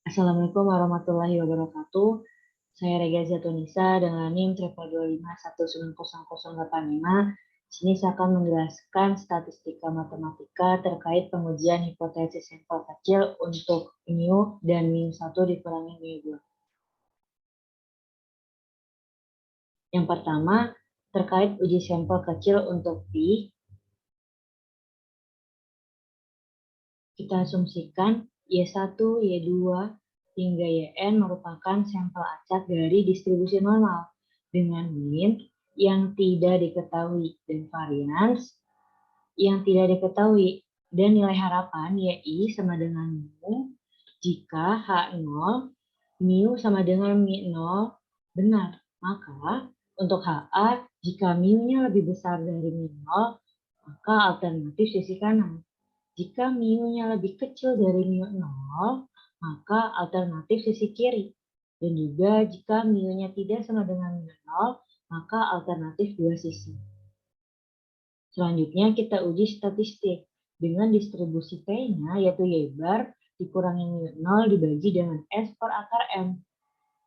Assalamualaikum warahmatullahi wabarakatuh. Saya Rega Zatunisa dengan NIM 222519085. Di sini saya akan menjelaskan statistika matematika terkait pengujian hipotesis sampel kecil untuk mu dan mu1 dikurangi mu2. Yang pertama, terkait uji sampel kecil untuk pi, kita asumsikan Y1, Y2, hingga Yn merupakan sampel acak dari distribusi normal dengan mean yang tidak diketahui dan varians yang tidak diketahui, dan nilai harapan Yi sama dengan mu jika H0 mu sama dengan mu0 benar. Maka untuk HA, jika mu-nya lebih besar dari mu0, maka alternatif sisi kanan. Jika mu-nya lebih kecil dari mu0, maka alternatif sisi kiri. Dan juga jika mu-nya tidak sama dengan mu0, maka alternatif dua sisi. Selanjutnya kita uji statistik dengan distribusi T-nya, yaitu Y bar dikurangi mu0 dibagi dengan S per akar M.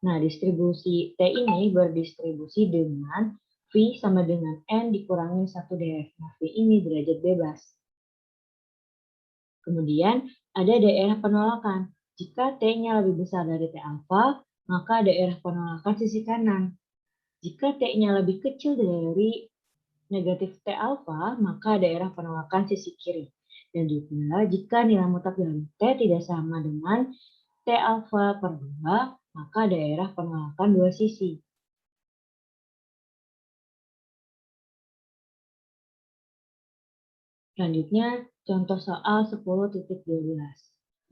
Nah, distribusi T ini berdistribusi dengan V sama dengan N dikurangi 1 df. Nah, V ini derajat bebas. Kemudian ada daerah penolakan. Jika T-nya lebih besar dari T alfa, maka daerah penolakan sisi kanan. Jika T-nya lebih kecil dari negatif T alfa, maka daerah penolakan sisi kiri. Dan juga jika nilai mutlak dari T tidak sama dengan T alfa per 2, maka daerah penolakan dua sisi. Selanjutnya, contoh soal 10.12.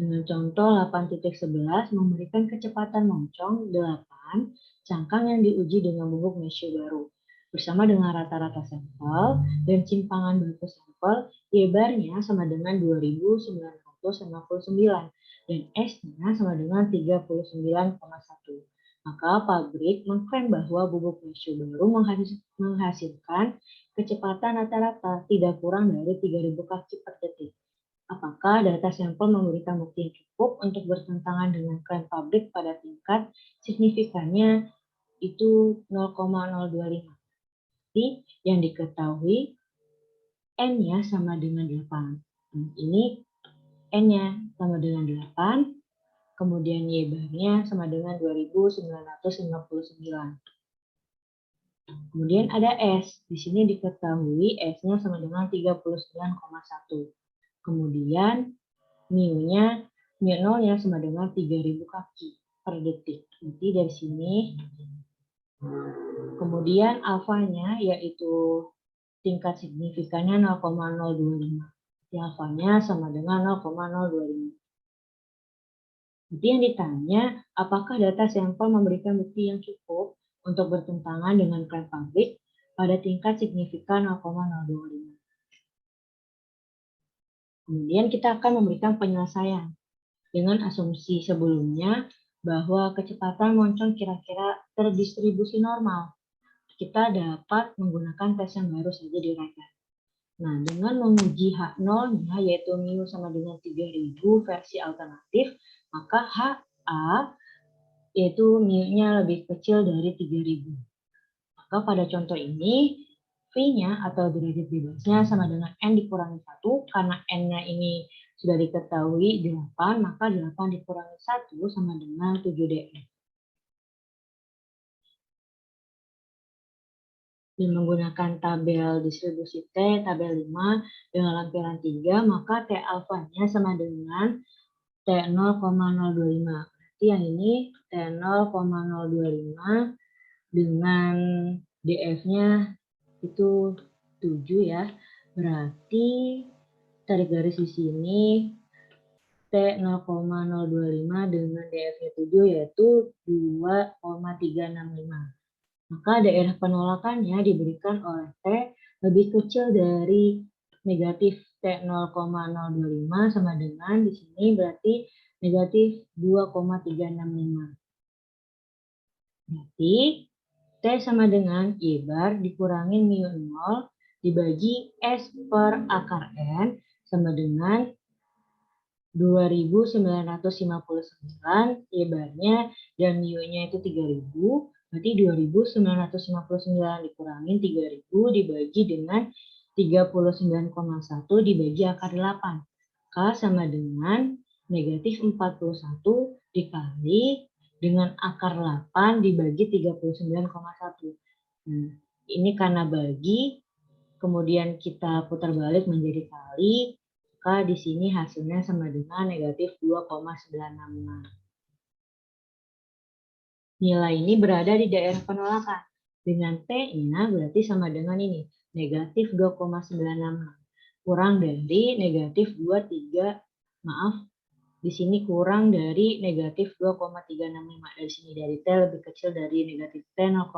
Dengan contoh 8.11 memberikan kecepatan moncong 8 cangkang yang diuji dengan bubuk Mashew baru. Bersama dengan rata-rata sampel dan simpangan baku sampel, Y-barnya sama dengan 2.959 dan S-nya sama dengan 39,1. Maka pabrik mengklaim bahwa bubuk Mashew baru menghasilkan kecepatan rata-rata tidak kurang dari 3.000 kaki per detik. Apakah data sampel memberikan bukti yang cukup untuk bertentangan dengan klaim pabrik pada tingkat signifikannya itu 0,025. Jadi yang diketahui N-nya sama dengan 8. Ini N-nya sama dengan 8, kemudian Y-barnya sama dengan 2.959. Kemudian ada S. Di sini diketahui S-nya sama dengan 39,1. Kemudian mu-nya, mu0-nya sama dengan 3.000 kaki per detik. Jadi dari sini. Kemudian alfanya yaitu tingkat signifikannya 0,025. Jadi alfanya sama dengan 0,025. Jadi yang ditanya, apakah data sampel memberikan bukti yang cukup untuk bertentangan dengan klaim pabrik pada tingkat signifikan 0,025. Kemudian kita akan memberikan penyelesaian dengan asumsi sebelumnya bahwa kecepatan moncong kira-kira terdistribusi normal. Kita dapat menggunakan tes yang baru saja di Rega. Nah, dengan menguji H0-nya yaitu mu sama dengan 3.000 versi alternatif, maka HA yaitu mu-nya lebih kecil dari 3.000. Maka pada contoh ini, V-nya atau derajat bebasnya sama dengan N dikurangi 1, karena N-nya ini sudah diketahui 8, maka 8 dikurangi 1 sama dengan 7 df. Dan menggunakan tabel distribusi T, tabel 5 dengan lampiran 3, maka T alfanya sama dengan T 0,025. Berarti yang ini T 0,025 dengan df-nya itu 7 ya. Berarti tarik garis di sini T 0,025 dengan df-nya 7 yaitu 2,365. Maka daerah penolakannya diberikan oleh T lebih kecil dari negatif T 0,025 sama dengan di sini berarti negatif 2,365. Berarti T sama dengan Y bar dikurangi mu0 dibagi S per akar N sama dengan 2.959, Y barnya dan mu-nya itu 3.000, berarti 2.959 dikurangin 3.000 dibagi dengan 39,1 dibagi akar 8. K sama dengan negatif 41 dikali dengan akar 8 dibagi 39,1. Nah, ini karena bagi, kemudian kita putar balik menjadi kali, maka di sini hasilnya sama dengan negatif 2,965. Nilai ini berada di daerah penolakan. Dengan T-nya berarti sama dengan ini, negatif 2,966. Kurang dari negatif 23, maaf, di sini kurang dari negatif 2,365. Dari sini dari T lebih kecil dari negatif T 0,025.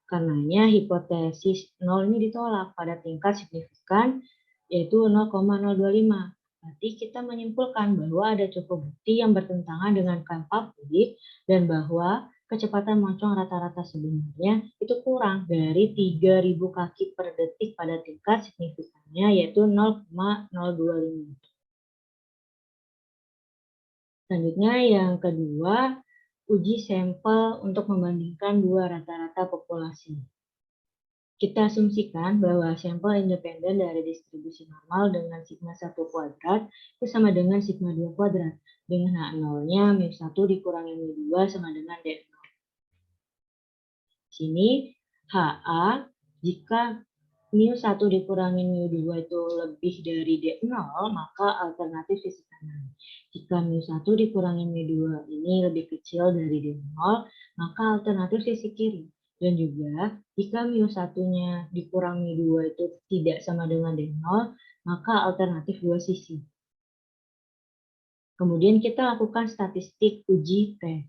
Karenanya hipotesis 0 ini ditolak pada tingkat signifikan yaitu 0,025. Berarti kita menyimpulkan bahwa ada cukup bukti yang bertentangan dengan kampa publik dan bahwa kecepatan moncong rata-rata sebenarnya itu kurang dari 3.000 kaki per detik pada tingkat signifikannya yaitu 0,025. Selanjutnya yang kedua, uji sampel untuk membandingkan dua rata-rata populasi. Kita asumsikan bahwa sampel independen dari distribusi normal dengan sigma 1 kuadrat itu sama dengan sigma 2 kuadrat. Dengan H0-nya mu1 dikurangi mu2 sama dengan D0. Sini HA jika mu1 dikurangi mu2 itu lebih dari D0, maka alternatif sisi kanan. Jika mu1 dikurangi mu2 ini lebih kecil dari D0, maka alternatif sisi kiri. Dan juga jika mu1-nya dikurang mu2 itu tidak sama dengan D0, maka alternatif dua sisi. Kemudian kita lakukan statistik uji T,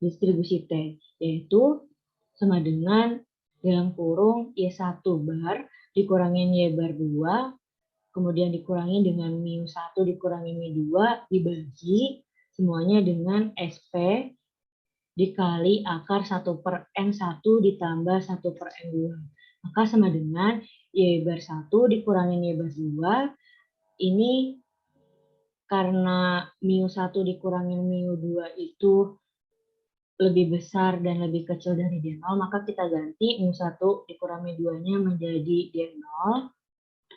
distribusi T, yaitu sama dengan dalam kurung Y1 bar dikurangin Y bar 2, kemudian dikurangi dengan mu1 dikurangi mu2 dibagi semuanya dengan SP dikali akar 1 per N1 ditambah 1 per N2. Maka sama dengan Y bar 1 dikurangin Y bar 2. Ini karena mu1 dikurangin mu2 itu lebih besar dan lebih kecil dari D0, maka kita ganti mu1 dikurangi 2-nya menjadi D0.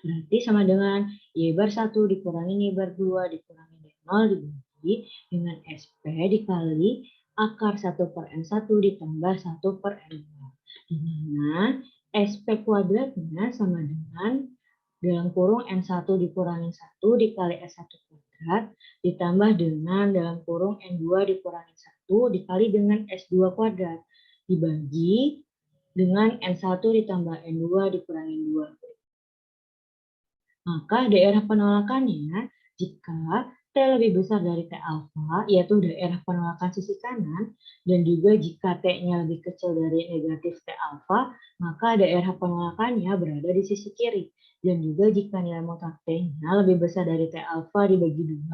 Berarti sama dengan Y bar 1 dikurangi Y bar 2 dikurangi D0 dibagi dengan SP dikali akar 1 per N1 ditambah 1 per N2. Di mana SP kuadratnya sama dengan dalam kurung N1 dikurangi 1 dikali S1 kuadrat ditambah dengan dalam kurung N2 dikurangi 1 dikali dengan S2 kuadrat dibagi dengan N1 ditambah N2 dikurangi 2. Maka daerah penolakannya jika T lebih besar dari T alfa, yaitu daerah penolakan sisi kanan, dan juga jika T-nya lebih kecil dari negatif T alfa, maka daerah penolakannya berada di sisi kiri. Dan juga jika nilai mutlak T-nya lebih besar dari T alfa dibagi 2,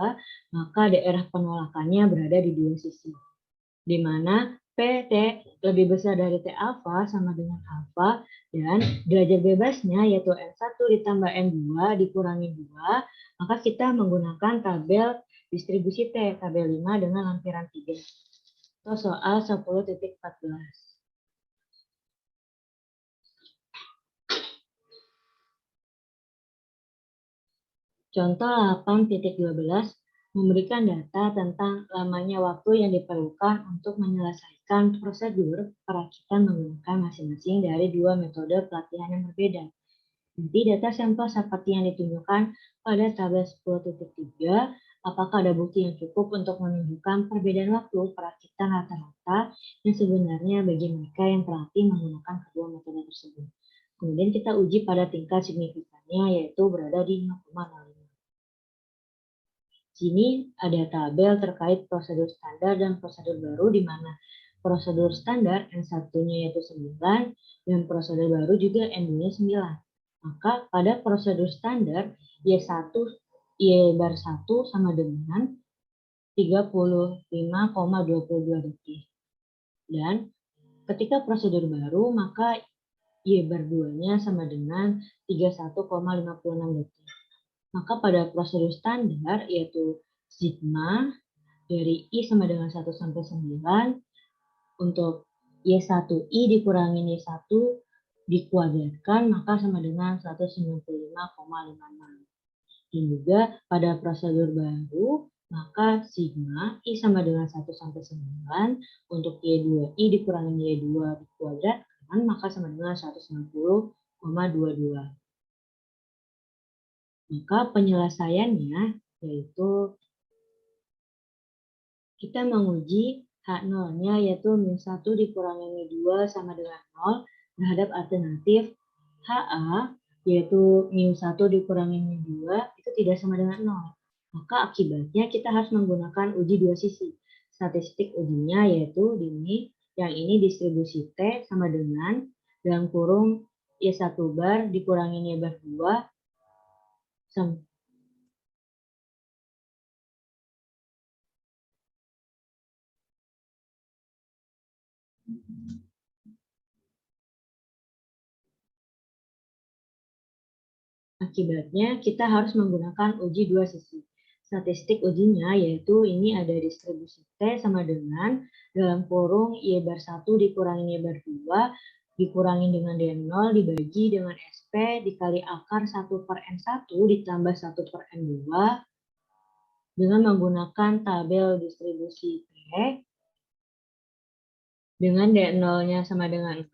maka daerah penolakannya berada di dua sisi. Di mana PT lebih besar dari T alfa sama dengan alfa dan derajat bebasnya yaitu N1 ditambah N2 dikurangi 2, maka kita menggunakan tabel distribusi T, tabel 5 dengan lampiran 3. Itu soal 10.14. Contoh 8.12 memberikan data tentang lamanya waktu yang diperlukan untuk menyelesaikan prosedur perakitan menggunakan masing-masing dari dua metode pelatihan yang berbeda. Nanti data sampel seperti yang ditunjukkan pada tabel 10.3, apakah ada bukti yang cukup untuk menunjukkan perbedaan waktu perakitan rata-rata yang sebenarnya bagi mereka yang terlatih menggunakan kedua metode tersebut. Kemudian kita uji pada tingkat signifikannya yaitu berada di 0,05. Sini ada tabel terkait prosedur standar dan prosedur baru di mana prosedur standar N1-nya yaitu 9 dan prosedur baru juga N2-nya 9. Maka pada prosedur standar Y1 Y bar 1 sama dengan 35,22 detik. Dan ketika prosedur baru maka Y bar 2-nya sama dengan 31,56 detik. Maka pada prosedur standar yaitu sigma dari I sama dengan 1 sampai 9 untuk Y1I dikurangi Y1 dikuadratkan maka sama dengan 195,56. Dan juga pada prosedur baru maka sigma I sama dengan 1 sampai 9 untuk Y2I dikurangi Y2 dikuadratkan maka sama dengan 190,22. Maka penyelesaiannya yaitu kita menguji H0-nya yaitu min1 dikurangi min2 sama dengan 0 terhadap alternatif HA yaitu min1 dikurangi min2 itu tidak sama dengan 0. Maka akibatnya kita harus menggunakan uji dua sisi. Statistik ujinya yaitu ini, yang ini distribusi T sama dengan dalam kurung Y1 bar dikurangi Y bar 2 Akibatnya, kita harus menggunakan uji dua sisi. Statistik ujinya yaitu ini ada distribusi T sama dengan dalam kurung Y bar 1 dikurangi Y bar 2 dikurangi dengan D0 dibagi dengan SP dikali akar 1 per N1 ditambah 1 per N2 dengan menggunakan tabel distribusi T dengan D0-nya sama dengan 0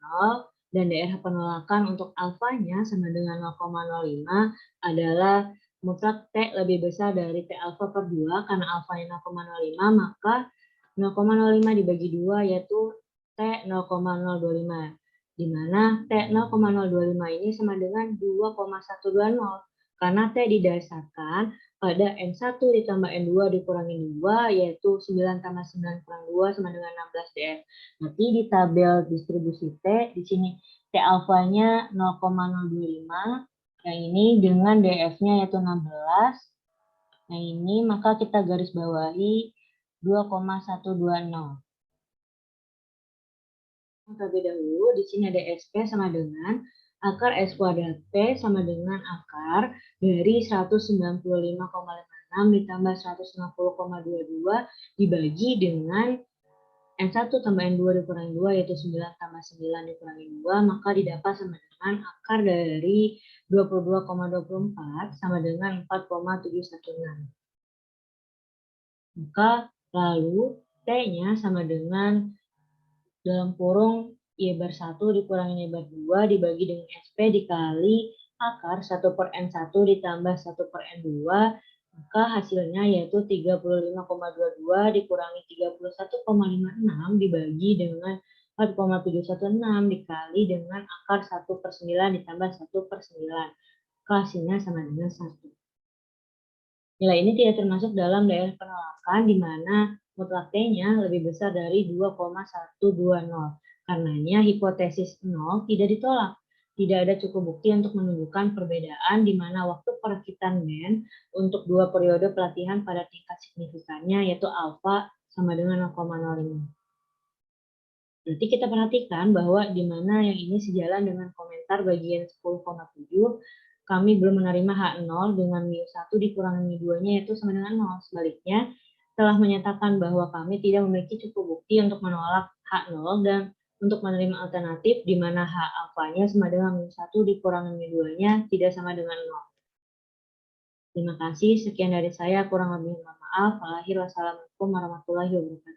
dan daerah penolakan untuk alfanya sama dengan 0,05 adalah mutlak T lebih besar dari T alfa per 2 karena alfanya 0,05 maka 0,05 dibagi 2 yaitu T 0,025 di mana T 0,025 ini sama dengan 2,120 karena T didasarkan pada N1 ditambah N2 dikurangi 2 yaitu 9 tambah 9 kurang 2 sama dengan 16 DR. Nanti di tabel distribusi T, di sini T alfanya 0,025, yang ini dengan DF-nya yaitu 16. Nah ini maka kita garis bawahi 2,120. Terlebih dahulu, di sini ada SP sama dengan akar S kuadrat P sama dengan akar dari 195,56 ditambah 160,22 dibagi dengan N1 tambah N2 dikurangi 2 yaitu 9 tambah 9 dikurangi 2 maka didapat sama dengan akar dari 22,24 sama dengan 4,716. Maka lalu T-nya sama dengan dalam kurung Y bar 1 dikurangi Y bar 2 dibagi dengan SP dikali akar 1 per N1 ditambah 1 per N2 maka hasilnya yaitu 35,22 dikurangi 31,56 dibagi dengan 4,716 dikali dengan akar 1 per 9 ditambah 1 per 9. Hasilnya sama dengan 1. Nilai ini tidak termasuk dalam daerah penolakan di mana mutlak T-nya lebih besar dari 2,120. Karenanya hipotesis 0 tidak ditolak. Tidak ada cukup bukti untuk menunjukkan perbedaan di mana waktu perakitan band untuk dua periode pelatihan pada tingkat signifikannya yaitu alfa sama dengan 0,05. Berarti kita perhatikan bahwa di mana yang ini sejalan dengan komentar bagian 10,7 kami belum menerima H0 dengan mu1 dikurangi mu2-nya yaitu sama dengan 0. Sebaliknya, telah menyatakan bahwa kami tidak memiliki cukup bukti untuk menolak H0 dan untuk menerima alternatif di mana H alfanya sama dengan mu1 dikurangi mu2-nya tidak sama dengan 0. Terima kasih, sekian dari saya, kurang lebih mohon maaf. Wassalamualaikum warahmatullahi wabarakatuh.